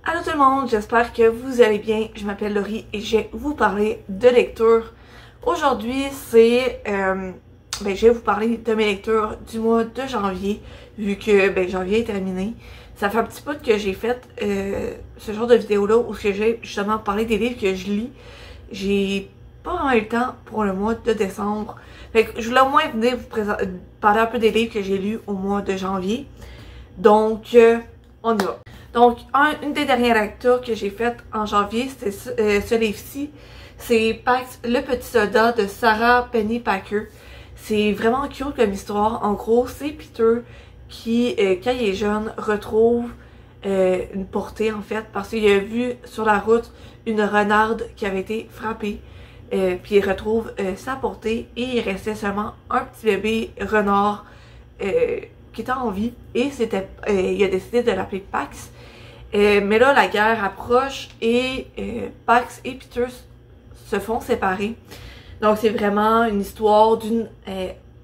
Allô tout le monde, j'espère que vous allez bien. Je m'appelle Laurie et je vais vous parler de lecture. Aujourd'hui, je vais vous parler de mes lectures du mois de janvier, vu que janvier est terminé. Ça fait un petit peu que j'ai fait ce genre de vidéo-là où j'ai justement parlé des livres que je lis. J'ai pas vraiment eu le temps pour le mois de décembre. Fait que je voulais au moins venir vous parler un peu des livres que j'ai lus au mois de janvier. Donc, on y va. Donc, une des dernières lectures que j'ai faites en janvier, c'était ce livre-ci. C'est Pax, le petit soldat de Sarah Pennypacker. C'est vraiment cute comme histoire. En gros, c'est Peter qui, quand il est jeune, retrouve une portée, en fait, parce qu'il a vu sur la route une renarde qui avait été frappée. Puis il retrouve sa portée et il restait seulement un petit bébé renard qui était en vie. Et il a décidé de l'appeler Pax. Mais là, la guerre approche et Pax et Peter se font séparer. Donc, c'est vraiment une histoire d'une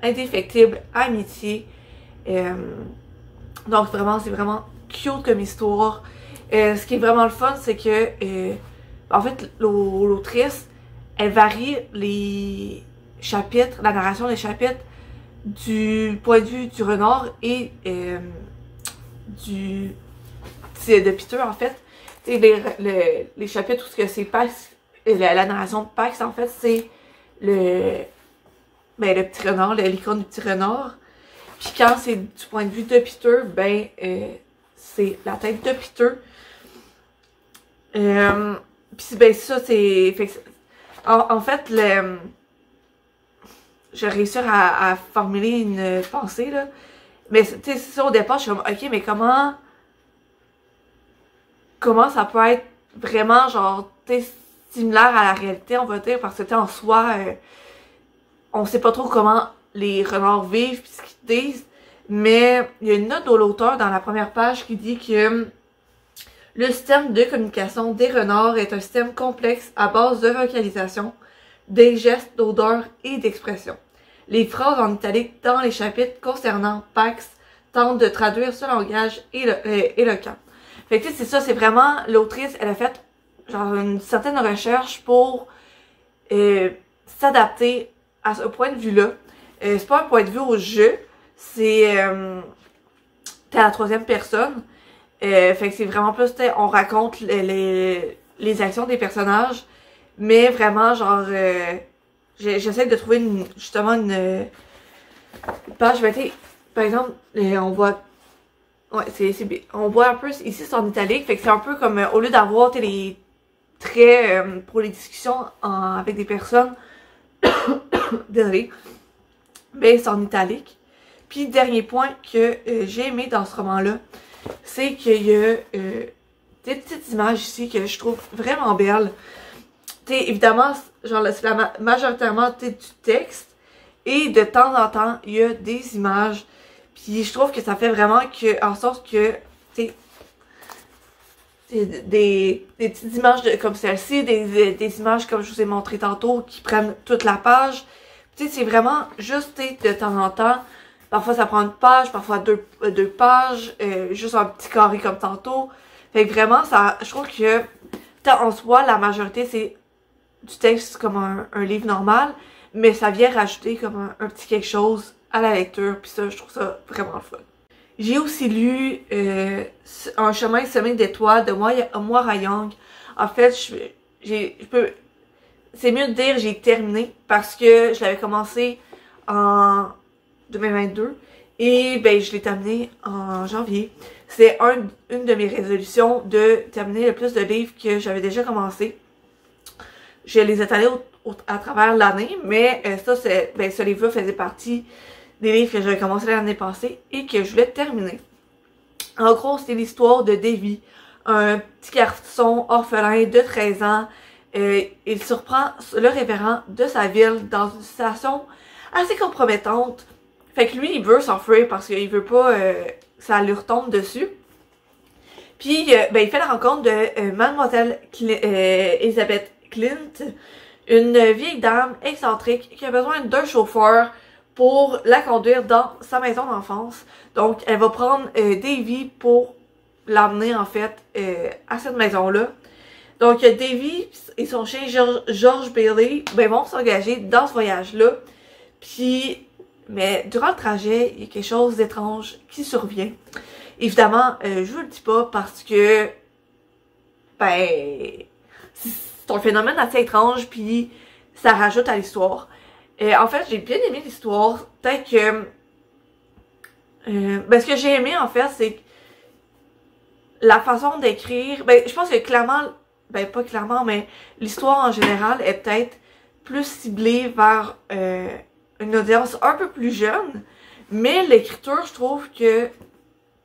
indéfectible amitié. Donc, vraiment, c'est vraiment cute comme histoire. Ce qui est vraiment le fun, c'est que, en fait, l'autrice, elle varie les chapitres, la narration des chapitres du point de vue du renard et de Peter, en fait. Les chapitres où c'est Pax, la narration de Pax, en fait, c'est le petit renard, l'icône du petit renard. Puis quand c'est du point de vue de Peter, c'est la tête de Peter. Puis ça, c'est... En fait, je vais réussir à formuler une pensée, là. Mais, tu sais, c'est ça, au départ, je suis comme, ok, mais comment ça peut être vraiment, genre, tu sais, similaire à la réalité, on va dire, parce que, en soi, on sait pas trop comment les renards vivent pis ce qu'ils disent, mais il y a une note de l'auteur dans la première page qui dit que le système de communication des renards est un système complexe à base de vocalisation, des gestes, d'odeurs et d'expression. Les phrases en italique dans les chapitres concernant Pax tentent de traduire ce langage éloquent. Fait que c'est ça, c'est vraiment l'autrice, elle a fait genre une certaine recherche pour s'adapter à ce point de vue-là. C'est pas un point de vue au jeu, c'est t'es à la troisième personne. Fait que c'est vraiment plus, on raconte les actions des personnages, mais vraiment genre j'essaie de trouver justement une page, par exemple, on voit, ouais, on voit un peu, ici c'est en italique, fait que c'est un peu comme, au lieu d'avoir les traits pour les discussions avec des personnes, désolé, c'est en italique. Puis dernier point que j'ai aimé dans ce roman-là, c'est qu'il y a des petites images ici que je trouve vraiment belles. Évidemment, genre c'est majoritairement du texte et de temps en temps, il y a des images. Puis je trouve que ça fait vraiment en sorte que des petites images comme celle-ci, des images comme je vous ai montré tantôt qui prennent toute la page. C'est vraiment juste de temps en temps. Parfois ça prend une page, parfois deux pages, juste un petit carré comme tantôt. Fait que vraiment, je trouve que en soi, la majorité c'est du texte comme un livre normal, mais ça vient rajouter comme un petit quelque chose à la lecture, puis ça, je trouve ça vraiment le fun. J'ai aussi lu Un chemin semé d'étoiles de Moira Young. En fait, c'est mieux de dire j'ai terminé parce que je l'avais commencé en 2022 et je l'ai terminé en janvier. C'est une de mes résolutions de terminer le plus de livres que j'avais déjà commencé. Je les ai étalés à travers l'année, mais ce livre-là faisait partie des livres que j'avais commencé l'année passée et que je voulais terminer. En gros, c'est l'histoire de Davy, un petit garçon orphelin de 13 ans. Il surprend le révérend de sa ville dans une situation assez compromettante. Fait que lui, il veut s'enfuir parce qu'il veut pas que ça lui retombe dessus. Puis, il fait la rencontre de Mademoiselle Elizabeth Clint, une vieille dame excentrique qui a besoin d'un chauffeur pour la conduire dans sa maison d'enfance. Donc, elle va prendre Davy pour l'emmener en fait à cette maison-là. Donc Davy et son chien George Bailey vont s'engager dans ce voyage-là. Puis, mais durant le trajet, il y a quelque chose d'étrange qui survient. Évidemment, je vous le dis pas parce que c'est un phénomène assez étrange puis ça rajoute à l'histoire. En fait, j'ai bien aimé l'histoire. Peut-être que ce que j'ai aimé en fait, c'est la façon d'écrire. Je pense que clairement, pas clairement, mais l'histoire en général est peut-être plus ciblée vers une audience un peu plus jeune. Mais l'écriture, je trouve que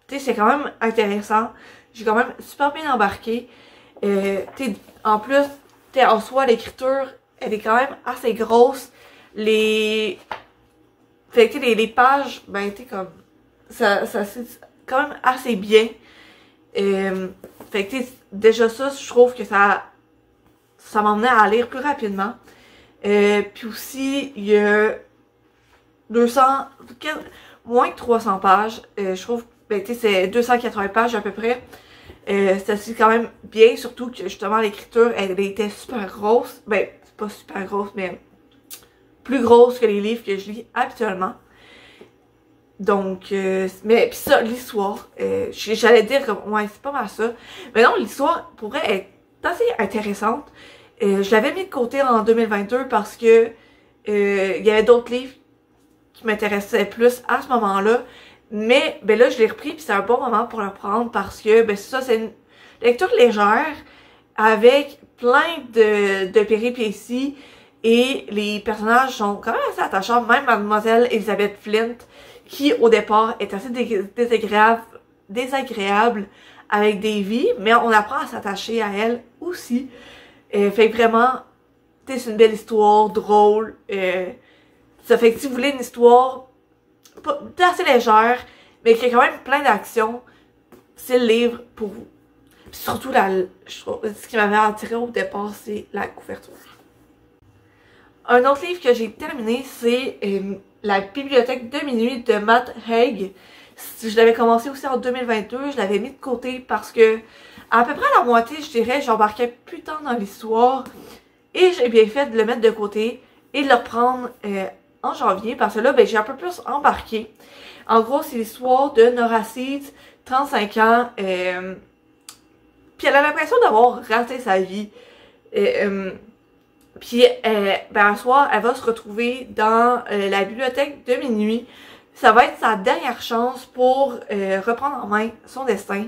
c'est quand même intéressant. J'ai quand même super bien embarqué. En plus, en soi, l'écriture, elle est quand même assez grosse. Les pages, comme ça c'est quand même assez bien. Déjà ça, je trouve que ça m'emmenait à lire plus rapidement. Puis aussi, il y a moins que 300 pages. Je trouve que c'est 280 pages à peu près. C'est quand même bien, surtout que justement l'écriture, elle était super grosse. C'est pas super grosse, mais plus grosse que les livres que je lis habituellement. Donc, mais pis ça, l'histoire, j'allais dire comme, ouais, c'est pas mal ça. Mais non, l'histoire pourrait être assez intéressante. Je l'avais mis de côté en 2022 parce que il y avait d'autres livres qui m'intéressaient plus à ce moment-là. Mais là, je l'ai repris puis c'est un bon moment pour le prendre parce que ça, c'est une lecture légère avec plein de péripéties et les personnages sont quand même assez attachants. Même Mademoiselle Elizabeth Flint, qui au départ est assez désagréable avec Davy, mais on apprend à s'attacher à elle aussi. Fait que vraiment, c'est une belle histoire, drôle. Ça fait que si vous voulez une histoire assez légère, mais qui a quand même plein d'actions, c'est le livre pour vous. Puis surtout, ce qui m'avait attiré au départ, c'est la couverture. Un autre livre que j'ai terminé, c'est La bibliothèque de minuit de Matt Haig. Je l'avais commencé aussi en 2022, je l'avais mis de côté parce que à peu près à la moitié, je dirais, j'embarquais plus tant dans l'histoire et j'ai bien fait de le mettre de côté et de le reprendre en janvier parce que là, j'ai un peu plus embarqué. En gros, c'est l'histoire de Nora Seeds, 35 ans, puis elle a l'impression d'avoir raté sa vie. Puis, un soir, elle va se retrouver dans la bibliothèque de minuit. Ça va être sa dernière chance pour reprendre en main son destin.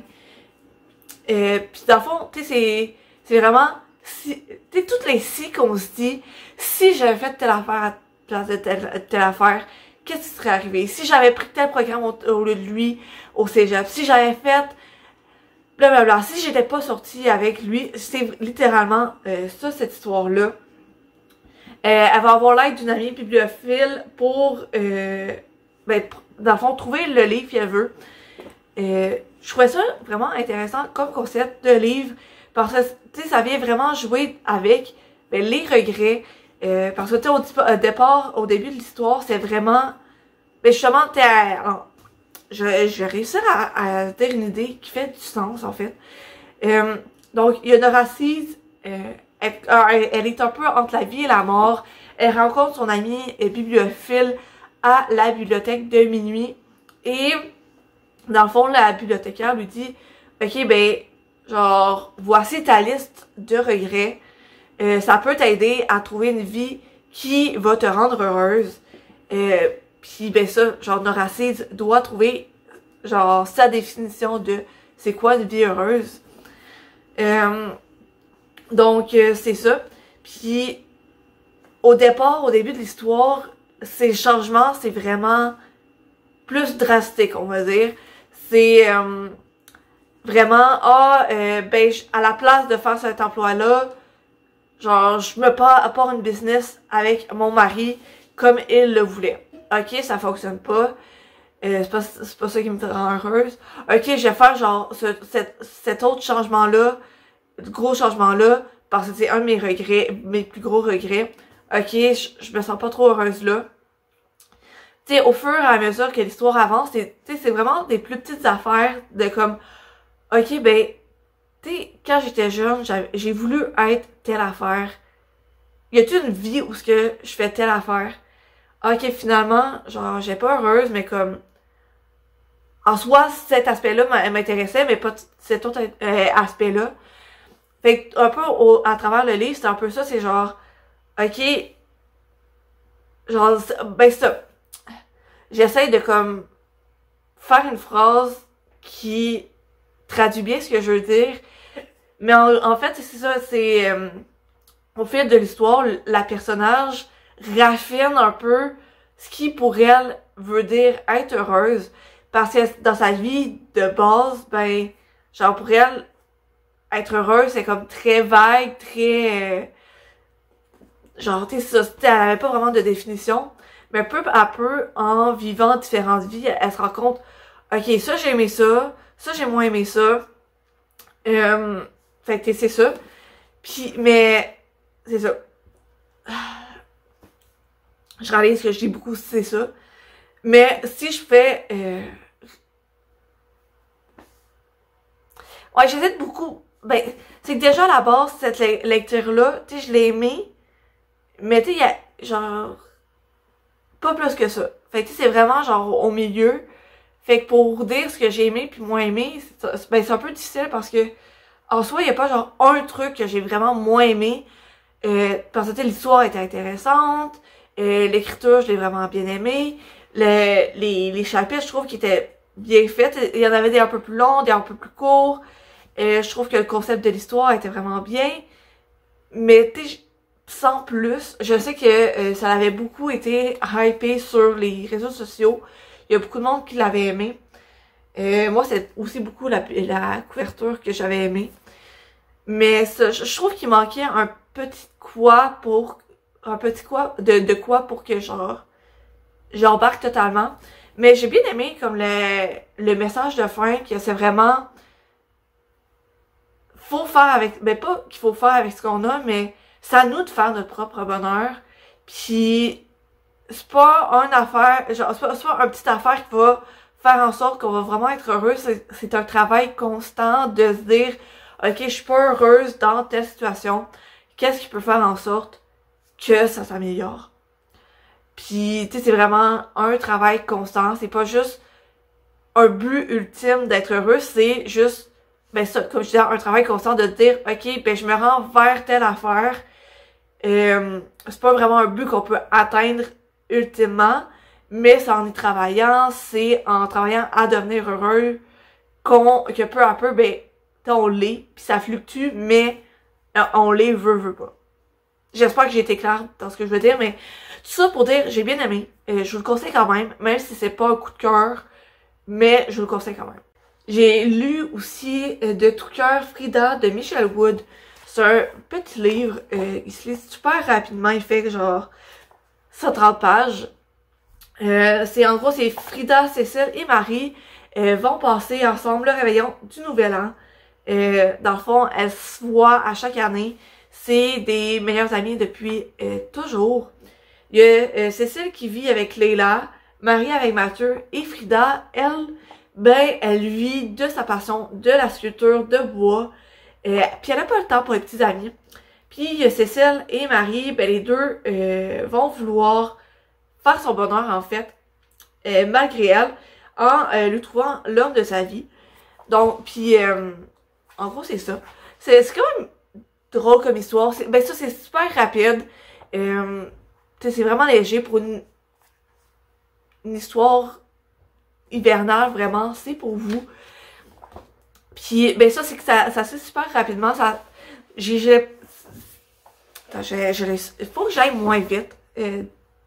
Puis, dans le fond, tu sais, c'est vraiment... Tu sais, toutes les si qu'on se dit, si j'avais fait telle affaire à place de telle affaire, qu'est-ce qui serait arrivé? Si j'avais pris tel programme au lieu de lui au cégep, si j'avais fait blablabla, si j'étais pas sortie avec lui, c'est littéralement ça, cette histoire-là. Elle va avoir l'aide d'une amie bibliophile pour, dans le fond, trouver le livre qu'elle veut. Je trouvais ça vraiment intéressant comme concept de livre, parce que, tu sais, ça vient vraiment jouer avec les regrets. Parce que, tu sais, au départ, au début de l'histoire, c'est vraiment, justement, je vais réussir à dire une idée qui fait du sens, en fait. Donc, il y a Nora Seeds, elle est un peu entre la vie et la mort. Elle rencontre son amie bibliophile à la bibliothèque de minuit. Et, dans le fond, la bibliothécaire lui dit, OK, genre, voici ta liste de regrets. Ça peut t'aider à trouver une vie qui va te rendre heureuse. Puis, ça, genre, Nora Seeds doit trouver, genre, sa définition de c'est quoi une vie heureuse. Donc, c'est ça. Puis, au début de l'histoire, ces changements, c'est vraiment plus drastique, on va dire. C'est vraiment, à la place de faire cet emploi-là, genre, je me pars une business avec mon mari comme il le voulait. Ok, ça fonctionne pas. C'est pas ça qui me rend heureuse. Ok, je vais faire genre cet autre changement-là, gros changement-là, parce que c'est un de mes regrets, mes plus gros regrets. Ok, je me sens pas trop heureuse là. Tu sais, au fur et à mesure que l'histoire avance, c'est vraiment des plus petites affaires de comme, ok, ben, tu sais, quand j'étais jeune, j'ai voulu être telle affaire. Y a-t-il une vie où ce que je fais telle affaire? Ok, finalement, genre, j'ai pas heureuse, mais comme, en soi, cet aspect-là m'intéressait, mais pas cet autre aspect-là. Fait que, un peu à travers le livre, c'est un peu ça, c'est genre, ok, genre, ben ça, j'essaie de comme, faire une phrase qui traduit bien ce que je veux dire, mais en fait, c'est ça, c'est, au fil de l'histoire, la personnage raffine un peu ce qui pour elle veut dire être heureuse. Parce que dans sa vie de base, ben, genre pour elle, être heureuse, c'est comme très vague, très... genre, tu sais, ça, elle avait pas vraiment de définition. Mais peu à peu, en vivant différentes vies, elle se rend compte, ok, ça j'ai aimé ça j'ai moins aimé ça. Fait que c'est ça. Puis, mais, c'est ça. Je réalise que je dis beaucoup c'est ça. Mais si je fais... ouais, j'hésite beaucoup. Ben, c'est que déjà à la base, cette lecture-là, tu sais, je l'ai aimée. Mais tu sais, il y a genre... pas plus que ça. Fait que tu sais, c'est vraiment genre au milieu. Fait que pour dire ce que j'ai aimé puis moins aimé, ben, c'est un peu difficile parce que en soi, il y a pas genre un truc que j'ai vraiment moins aimé. Parce que tu sais, l'histoire était intéressante. L'écriture, je l'ai vraiment bien aimé. Les chapitres, je trouve qu'ils étaient bien faits. Il y en avait des un peu plus longs, des un peu plus courts. Je trouve que le concept de l'histoire était vraiment bien. Mais tu sais, sans plus, je sais que ça avait beaucoup été hypé sur les réseaux sociaux. Il y a beaucoup de monde qui l'avait aimé. Moi, c'est aussi beaucoup la couverture que j'avais aimée. Mais ça, je trouve qu'il manquait un petit quoi pour... un petit quoi de quoi pour que genre j'embarque totalement. Mais j'ai bien aimé comme le message de fin que c'est vraiment faut faire avec, ben pas qu'il faut faire avec ce qu'on a, mais c'est à nous de faire notre propre bonheur. Puis c'est pas une affaire, genre c'est pas une petite affaire qui va faire en sorte qu'on va vraiment être heureux. C'est un travail constant de se dire ok, je suis pas heureuse dans telle situation. Qu'est-ce qui peut faire en sorte que ça s'améliore? Puis, tu sais, c'est vraiment un travail constant. C'est pas juste un but ultime d'être heureux, c'est juste, ben ça, comme je disais, un travail constant de dire, ok, ben je me rends vers telle affaire. C'est pas vraiment un but qu'on peut atteindre ultimement, mais c'est en y travaillant, c'est en travaillant à devenir heureux que peu à peu, ben, on l'est, puis ça fluctue, mais on l'est, veut pas. J'espère que j'ai été claire dans ce que je veux dire, mais tout ça pour dire, j'ai bien aimé. Je vous le conseille quand même si c'est pas un coup de cœur, mais je vous le conseille quand même. J'ai lu aussi de tout cœur Frida de Michelle Wood. C'est un petit livre, il se lit super rapidement, il fait genre 130 pages. C'est en gros, c'est Frida, Cécile et Marie vont passer ensemble le réveillon du Nouvel An. Dans le fond, elles se voient à chaque année. C'est des meilleures amies depuis toujours. Il y a Cécile qui vit avec Leila, Marie avec Mathieu et Frida, elle, ben, elle vit de sa passion de la sculpture de bois. Puis elle n'a pas le temps pour les petits amis. Puis il y a Cécile et Marie, ben les deux vont vouloir faire son bonheur en fait, malgré elle, en lui trouvant l'homme de sa vie. Donc, puis en gros c'est ça. C'est quand même drôle comme histoire. Ben ça c'est super rapide. C'est vraiment léger pour une histoire hivernale, vraiment, c'est pour vous. Puis, ben ça, c'est que ça se fait super rapidement. Ça, faut que j'aille moins vite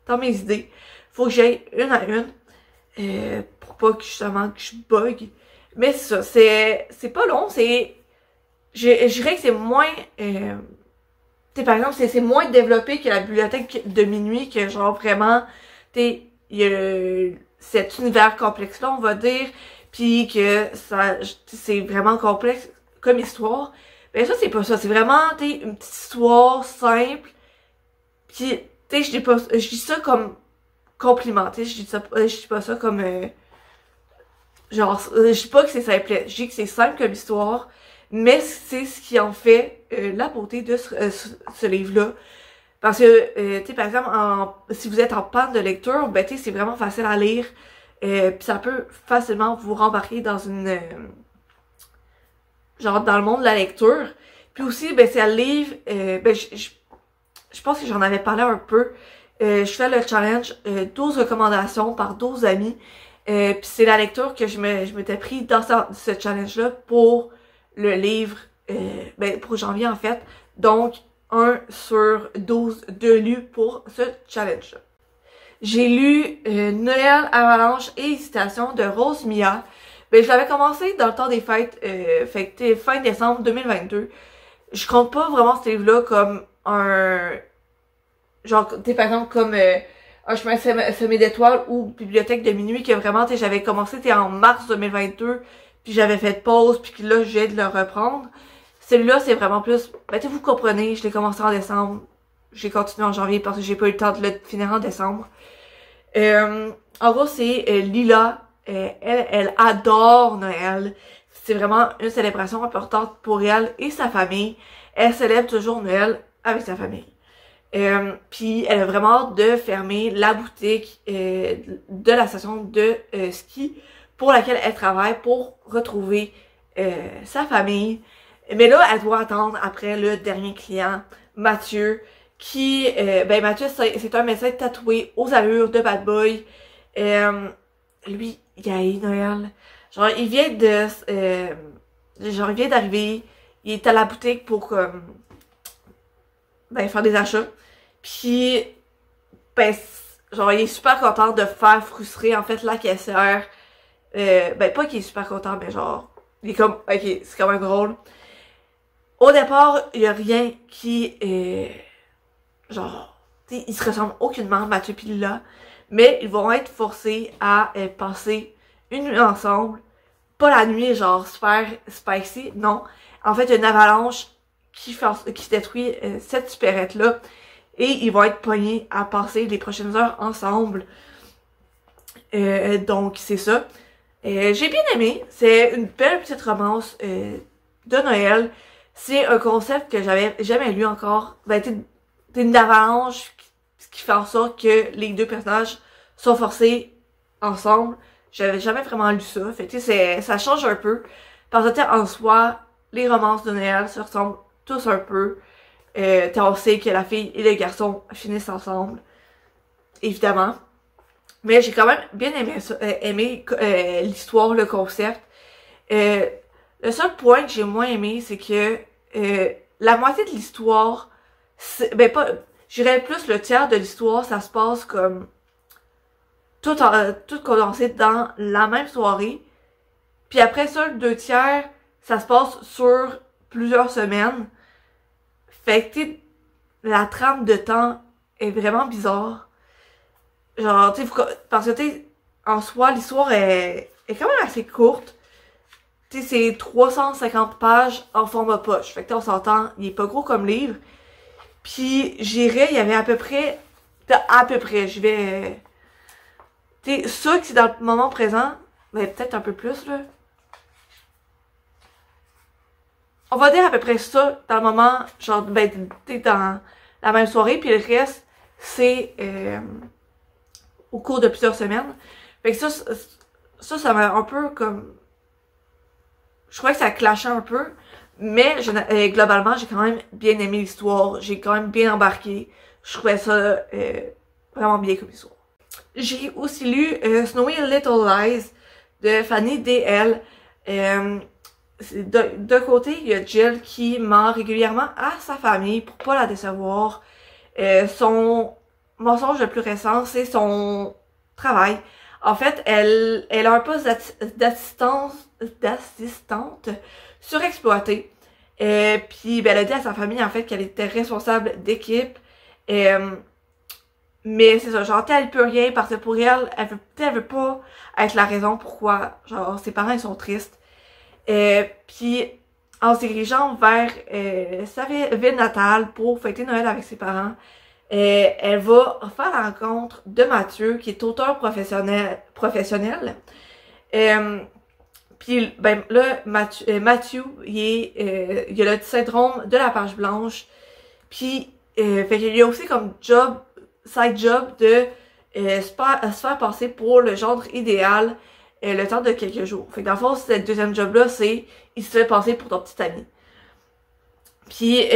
dans mes idées. Faut que j'aille une à une pour pas que justement que je bug. Mais ça, c'est pas long, je dirais que c'est moins par exemple, c'est moins développé que la bibliothèque de minuit, que genre vraiment, il y a cet univers complexe-là, on va dire, puis que ça, c'est vraiment complexe comme histoire. Ben ça, c'est pas ça, c'est vraiment, une petite histoire simple, puis, je dis ça comme compliment, je dis pas ça comme, genre, je dis pas que c'est simple, je dis que c'est simple comme histoire, mais c'est ce qui en fait la beauté de ce livre-là. Parce que, tu sais, par exemple, si vous êtes en panne de lecture, ben, tu sais, c'est vraiment facile à lire. Puis ça peut facilement vous rembarquer dans une... genre, dans le monde de la lecture. Puis aussi, ben, c'est un livre... ben, je pense que j'en avais parlé un peu. Je fais le challenge 12 recommandations par 12 amis. Puis c'est la lecture que je m'étais pris dans ce challenge-là pour le livre, ben, pour janvier en fait. Donc, 1 sur 12 de lus pour ce challenge-là. J'ai lu Noël, Avalanche et Hésitation de Rose Mia. Ben, je l'avais commencé dans le temps des fêtes, fait que fin décembre 2022. Je compte pas vraiment ce livre-là comme un... genre, tu sais, par exemple, comme un chemin semé d'étoiles ou Bibliothèque de minuit, que vraiment, tu sais, j'avais commencé, en mars 2022, puis j'avais fait pause, puis que là, j'ai de le reprendre. Celui-là, c'est vraiment plus... ben, tu sais, vous comprenez, je l'ai commencé en décembre. J'ai continué en janvier parce que j'ai pas eu le temps de le finir en décembre. En gros, c'est Lila. Elle adore Noël. C'est vraiment une célébration importante pour elle et sa famille. Elle célèbre toujours Noël avec sa famille. Puis elle a vraiment hâte de fermer la boutique de la station de ski pour laquelle elle travaille pour retrouver sa famille. Mais là, elle doit attendre après le dernier client, Mathieu, qui, ben Mathieu, c'est un médecin tatoué aux allures de bad boy. Lui, il haït Noël. Genre, il vient d'arriver, il est à la boutique pour, ben, faire des achats. Puis, ben, genre, il est super content de faire frustrer, en fait, la caissière. Ben, pas qu'il est super content, mais genre, il est comme, ok, c'est quand même drôle. Au départ, il y a rien qui est... genre, t'sais, ils se ressemblent aucunement, Mathieu et Lila, mais ils vont être forcés à passer une nuit ensemble. Pas la nuit, genre, super spicy, non. En fait, il y a une avalanche qui détruit cette supérette-là, et ils vont être pognés à passer les prochaines heures ensemble. Donc, c'est ça. J'ai bien aimé. C'est une belle petite romance de Noël. C'est un concept que j'avais jamais lu encore. Ben, t'es une avalanche qui fait en sorte que les deux personnages sont forcés ensemble. J'avais jamais vraiment lu ça. Fait que, ça change un peu. Parce que, en soi, les romances de Noël se ressemblent tous un peu. On sait que la fille et le garçon finissent ensemble. Évidemment. Mais j'ai quand même bien aimé l'histoire, le concept. Le seul point que j'ai moins aimé, c'est que la moitié de l'histoire, ben pas, j'irais plus le tiers de l'histoire, ça se passe comme tout condensé dans la même soirée. Puis après ça, le 2 tiers, ça se passe sur plusieurs semaines. Fait que la trame de temps est vraiment bizarre. Genre, tu sais, parce que en soi, l'histoire est quand même assez courte. Tu sais, c'est 350 pages en format poche. Fait que on s'entend, il est pas gros comme livre. Puis, il y avait à peu près, je vais... Tu sais, ça que c'est dans le moment présent, ben peut-être un peu plus, là. On va dire à peu près ça dans le moment, genre, ben, t'es dans la même soirée, puis le reste, c'est au cours de plusieurs semaines. Fait que ça m'a un peu comme... Je crois que ça clashait un peu, mais globalement, j'ai quand même bien aimé l'histoire. J'ai quand même bien embarqué. Je trouvais ça vraiment bien comme histoire. J'ai aussi lu Snowy Little Lies de Fanny D.L. D'un côté, il y a Jill qui ment régulièrement à sa famille pour pas la décevoir. Son mensonge le plus récent, c'est son travail. En fait, elle a un poste d'assistante surexploitée. Puis ben, elle a dit à sa famille en fait qu'elle était responsable d'équipe. Mais c'est ça, genre elle peut rien parce que pour elle, elle veut pas être la raison pourquoi genre ses parents ils sont tristes. Puis en se dirigeant vers sa ville natale pour fêter Noël avec ses parents, elle va faire la rencontre de Mathieu, qui est auteur professionnel. Puis ben là, Matthew, il a le syndrome de la page blanche. Puis fait qu'il y a aussi comme side job de se faire passer pour le gendre idéal le temps de quelques jours. Fait que dans le fond, cette deuxième job-là, c'est il se fait passer pour ton petit ami. Puis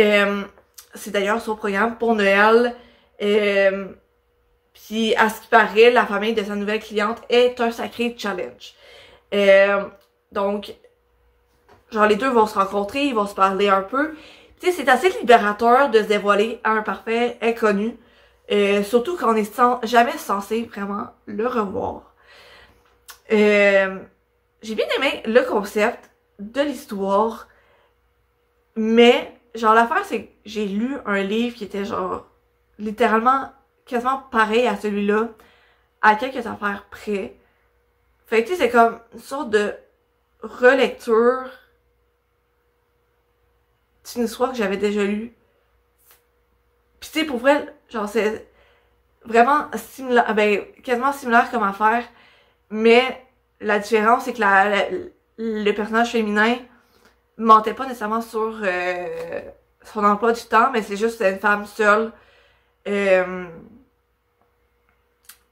c'est d'ailleurs son programme pour Noël. Puis à ce qui paraît, la famille de sa nouvelle cliente est un sacré challenge. Donc, genre les deux vont se rencontrer, ils vont se parler un peu. Tu sais, c'est assez libérateur de se dévoiler à un parfait inconnu. Surtout quand on est jamais censé vraiment le revoir. J'ai bien aimé le concept de l'histoire, mais genre l'affaire c'est que j'ai lu un livre qui était genre littéralement quasiment pareil à celui-là, à quelques affaires près. Fait que tu sais, c'est comme une sorte de relecture d'une histoire que j'avais déjà lue. Pis tu sais, pour vrai, genre c'est vraiment similaire, ben quasiment similaire comme affaire, mais la différence c'est que le personnage féminin mentait pas nécessairement sur son emploi du temps, mais c'est juste une femme seule.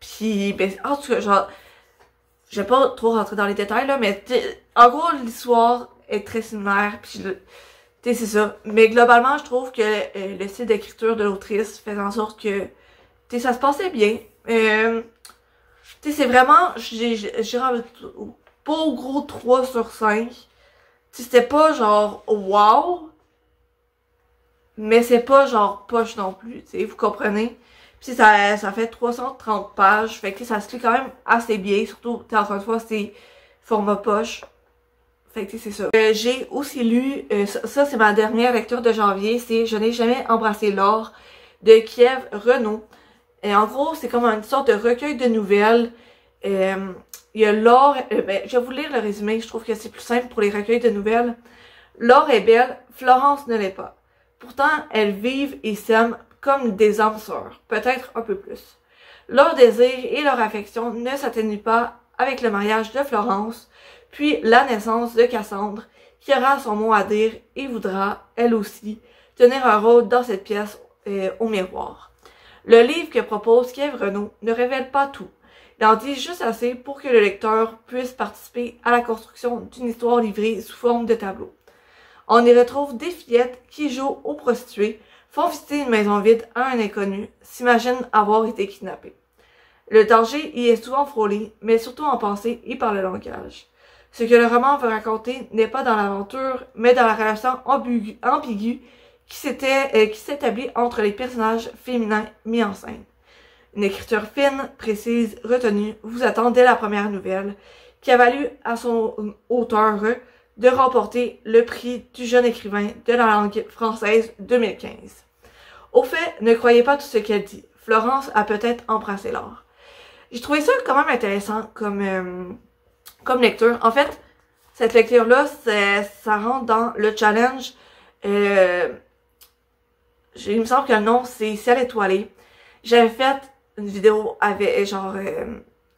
Puis, ben, en tout cas, genre, je vais pas trop rentrer dans les détails, là, mais en gros, l'histoire est très similaire, puis tu sais, c'est ça. Mais globalement, je trouve que le style d'écriture de l'autrice fait en sorte que, tu sais, ça se passait bien. Tu sais, c'est vraiment, j'ai pas au gros 3 sur 5. Tu sais, c'était pas genre wow, mais c'est pas genre poche non plus, tu sais, vous comprenez? Puis ça fait 330 pages, fait que ça se lit quand même assez bien, surtout, encore une fois, c'est format poche. Fait que c'est ça. J'ai aussi lu, ça c'est ma dernière lecture de janvier, c'est Je n'ai jamais embrassé l'or de Kiev Renaud. En gros, c'est comme une sorte de recueil de nouvelles. Il y a l'or, ben, je vais vous lire le résumé, je trouve que c'est plus simple pour les recueils de nouvelles. L'or est belle, Florence ne l'est pas. Pourtant, elles vivent et s'aiment comme des âmes sœurs, peut-être un peu plus. Leur désir et leur affection ne s'atténuent pas avec le mariage de Florence, puis la naissance de Cassandre, qui aura son mot à dire et voudra, elle aussi, tenir un rôle dans cette pièce au miroir. Le livre que propose Kiev Renaud ne révèle pas tout. Il en dit juste assez pour que le lecteur puisse participer à la construction d'une histoire livrée sous forme de tableau. On y retrouve des fillettes qui jouent aux prostituées, font visiter une maison vide à un inconnu, s'imaginent avoir été kidnappées. Le danger y est souvent frôlé, mais surtout en pensée et par le langage. Ce que le roman veut raconter n'est pas dans l'aventure, mais dans la relation ambiguë qui s'établit entre les personnages féminins mis en scène. Une écriture fine, précise, retenue vous attend dès la première nouvelle, qui a valu à son auteur de remporter le prix du jeune écrivain de la langue française 2015. Au fait, ne croyez pas tout ce qu'elle dit. Florence a peut-être embrassé l'or. J'ai trouvé ça quand même intéressant comme lecture. En fait, cette lecture-là, ça rentre dans le challenge. Il me semble que le nom, c'est Ciel étoilé. J'avais fait une vidéo avec, genre,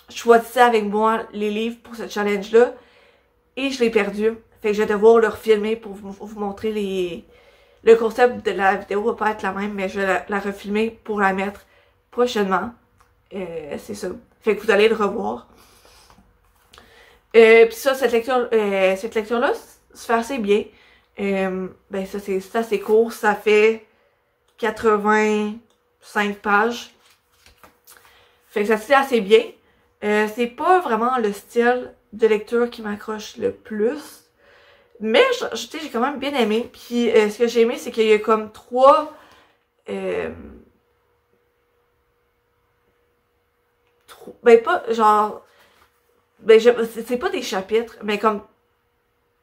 je choisissais avec moi les livres pour ce challenge-là. Et je l'ai perdu. Fait que je vais devoir le refilmer pour vous montrer le concept de la vidéo va pas être la même, mais je vais la refilmer pour la mettre prochainement. C'est ça. Fait que vous allez le revoir. Puis ça, cette lecture-là se fait assez bien. Ben ça, c'est assez court. Ça fait 85 pages. Fait que ça se lit assez bien. C'est pas vraiment le style de lecture qui m'accroche le plus. Mais j'ai quand même bien aimé. Puis ce que j'ai aimé, c'est qu'il y a comme trois ben pas genre ben c'est pas des chapitres, mais comme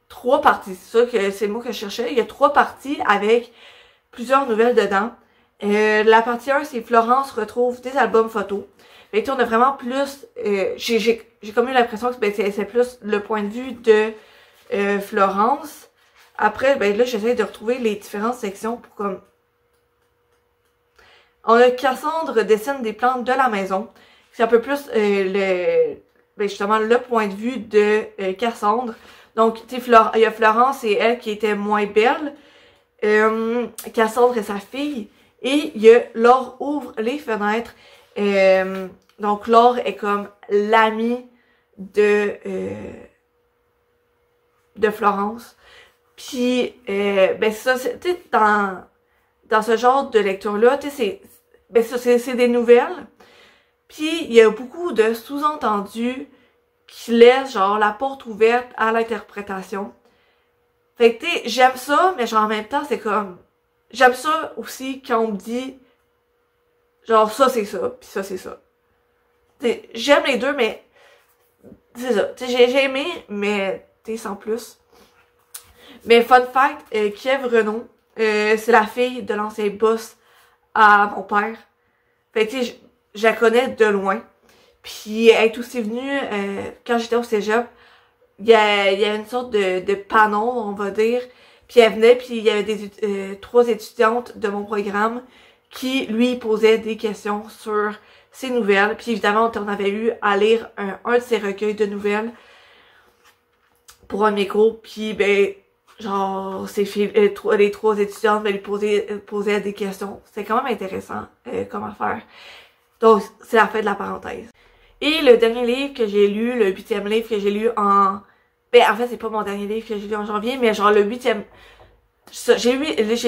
3 parties. C'est le mot que je cherchais. Il y a 3 parties avec plusieurs nouvelles dedans. La partie 1, c'est Florence retrouve des albums photos. Fait que on a vraiment plus j'ai comme eu l'impression que ben, c'est plus le point de vue de Florence. Après, ben là, j'essaie de retrouver les différentes sections pour comme... On a Cassandre dessine des plantes de la maison. C'est un peu plus ben justement le point de vue de Cassandre. Donc, tu sais, il y a Florence et elle qui était moins belle. Cassandre et sa fille. Et il y a Laure ouvre les fenêtres. Donc, Laure est comme l'amie de Florence. Puis, ben ça, tu sais, dans ce genre de lecture-là, tu sais, c'est des nouvelles. Puis, il y a beaucoup de sous-entendus qui laissent, genre, la porte ouverte à l'interprétation. Fait que, tu sais, j'aime ça, mais genre, en même temps, c'est comme... J'aime ça aussi quand on me dit, genre, ça, c'est ça, puis ça, c'est ça. Tu sais, j'aime les deux, mais... C'est ça. Tu sais, j'ai aimé, mais, tu sais, sans plus. Mais fun fact, Kiev Renaud, c'est la fille de l'ancien boss à mon père. Fait que tu sais, je la connais de loin. Puis elle est aussi venue, quand j'étais au cégep, il y avait une sorte de panneau, on va dire. Puis elle venait, puis il y avait 3 étudiantes de mon programme qui lui posaient des questions sur ses nouvelles. Puis évidemment, on avait eu à lire un de ses recueils de nouvelles pour un micro. Puis ben... genre, les 3 étudiantes lui posaient des questions. C'était quand même intéressant comme affaire. Donc, c'est la fin de la parenthèse. Et le dernier livre que j'ai lu, le 8e livre que j'ai lu en... Ben, en fait, c'est pas mon dernier livre que j'ai lu en janvier, mais genre le 8e... J'ai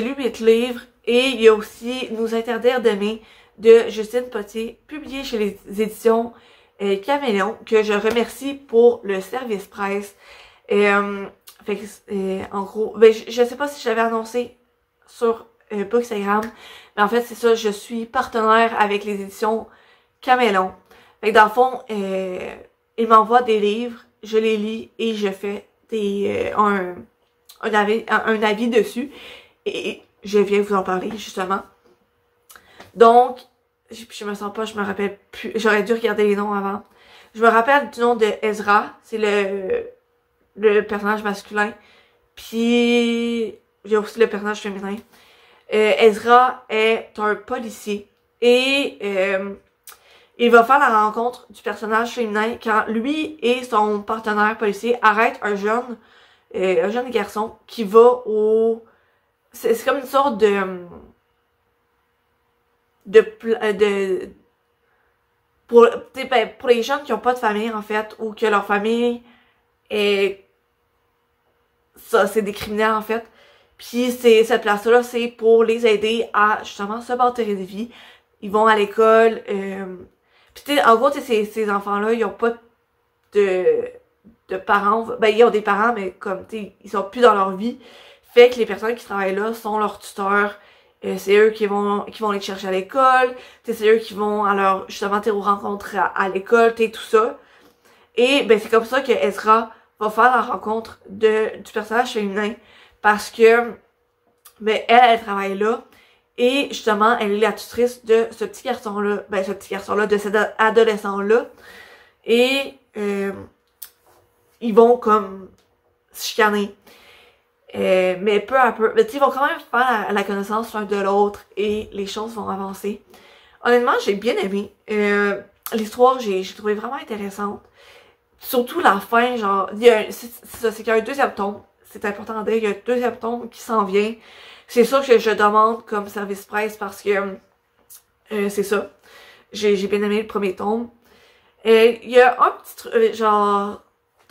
lu 8 livres, et il y a aussi Nous interdire d'aimer de Justine Potier, publié chez les éditions Caméléon, que je remercie pour le service presse. Fait que, en gros, ben, je sais pas si j'avais annoncé sur Bookstagram, mais en fait, c'est ça, je suis partenaire avec les éditions Caméléon. Fait que dans le fond, ils m'envoient des livres, je les lis et je fais un avis dessus. Et je viens vous en parler, justement. Donc, je me sens pas, je me rappelle plus, j'aurais dû regarder les noms avant. Je me rappelle du nom de Ezra, c'est le personnage masculin. Puis, j'ai aussi le personnage féminin. Ezra est un policier. Et il va faire la rencontre du personnage féminin quand lui et son partenaire policier arrêtent un jeune garçon qui va au... C'est comme une sorte pour les jeunes qui ont pas de famille, en fait, ou que leur famille est... Ça, c'est des criminels, en fait. Puis cette place-là, c'est pour les aider à, justement, se bâtir une vie. Ils vont à l'école. Puis tu sais, en gros, ces enfants-là, ils ont pas de parents. Ben, ils ont des parents, mais comme, tu sais, ils sont plus dans leur vie. Fait que les personnes qui travaillent là sont leurs tuteurs. C'est eux qui vont les chercher à l'école. Tu sais, c'est eux qui vont à leur, justement, aux rencontres à l'école, tu sais, tout ça. Et, ben, c'est comme ça que Ezra va faire la rencontre du personnage féminin. Parce que, ben, elle travaille là. Et justement, elle est la tutrice de ce petit garçon-là. Ben, ce petit garçon-là, de cet adolescent-là. Et ils vont comme se chicaner. Mais peu à peu. Mais ils vont quand même faire la connaissance l'un de l'autre. Et les choses vont avancer. Honnêtement, j'ai bien aimé. L'histoire, j'ai trouvé vraiment intéressante. Surtout la fin, genre, c'est qu'il y a un 2e tome. C'est important de dire, il y a un 2e tome qui s'en vient. C'est ça que je demande comme service presse parce que c'est ça. J'ai bien aimé le 1er tome. Il y a un petit truc, genre,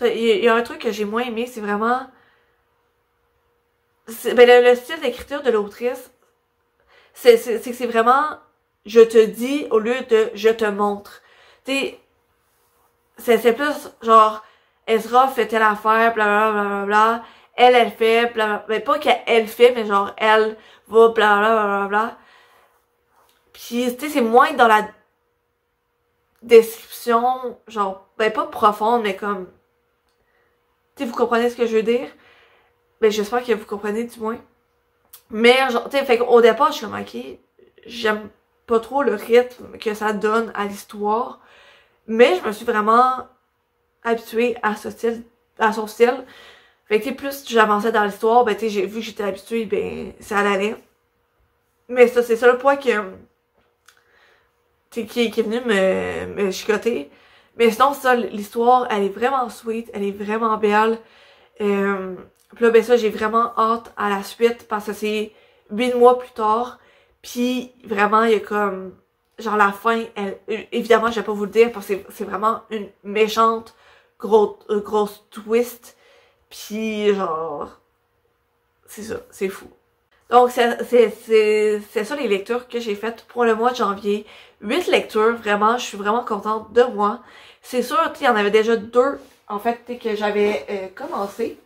il y a un truc que j'ai moins aimé, c'est vraiment... Ben, le style d'écriture de l'autrice, c'est vraiment je te dis au lieu de je te montre. Tu sais, c'est plus genre Ezra fait telle affaire, blablabla, elle fait, blablabla. Ben, pas qu'elle fait, mais genre elle va, blablabla. Puis, tu sais, c'est moins dans la description, genre, ben pas profonde, mais comme... Tu sais, vous comprenez ce que je veux dire? Ben, j'espère que vous comprenez du moins. Mais, genre, tu sais, fait qu'au départ, je suis comme, ok, j'aime pas trop le rythme que ça donne à l'histoire. Mais je me suis vraiment habituée à son style. Fait que, tu sais, plus j'avançais dans l'histoire, ben, tu sais, j'ai vu que j'étais habituée, ben, ça allait. Mais ça, c'est ça le point qui est venu me chicoter. Mais sinon, ça, l'histoire, elle est vraiment sweet, elle est vraiment belle. Puis là, ben ça, j'ai vraiment hâte à la suite parce que c'est 8 mois plus tard. Puis vraiment, il y a comme... Genre la fin, évidemment, je vais pas vous le dire parce que c'est vraiment une méchante grosse twist. Puis genre... C'est ça, c'est fou. Donc, c'est ça les lectures que j'ai faites pour le mois de janvier. 8 lectures, vraiment, je suis vraiment contente de moi. C'est sûr, il y en avait déjà 2, en fait, que j'avais commencé.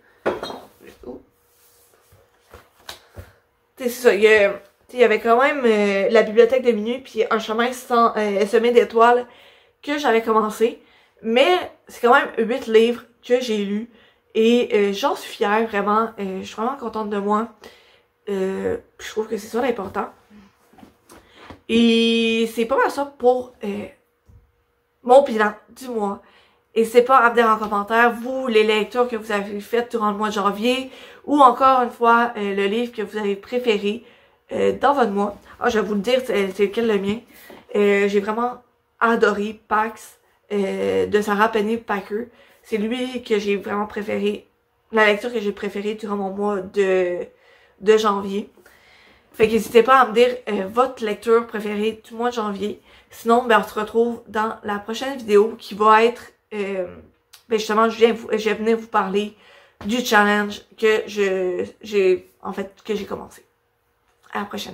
C'est ça, il y avait quand même la bibliothèque de minuit puis un chemin semé d'étoiles que j'avais commencé. Mais c'est quand même 8 livres que j'ai lus. Et j'en suis fière, vraiment. Je suis vraiment contente de moi. Je trouve que c'est ça l'important. Et c'est pas mal ça pour mon bilan du mois. N'hésitez pas à me dire en commentaire, vous, les lectures que vous avez faites durant le mois de janvier, ou encore une fois, le livre que vous avez préféré dans votre mois. Ah, je vais vous le dire, c'est lequel le mien. J'ai vraiment adoré Pax de Sarah Penny Packer. C'est lui que j'ai vraiment préféré, la lecture que j'ai préférée durant mon mois de janvier. Fait qu'hésitez pas à me dire votre lecture préférée du mois de janvier. Sinon, ben, on se retrouve dans la prochaine vidéo qui va être... ben justement, je vais venir vous parler du challenge que j'ai commencé. À la prochaine.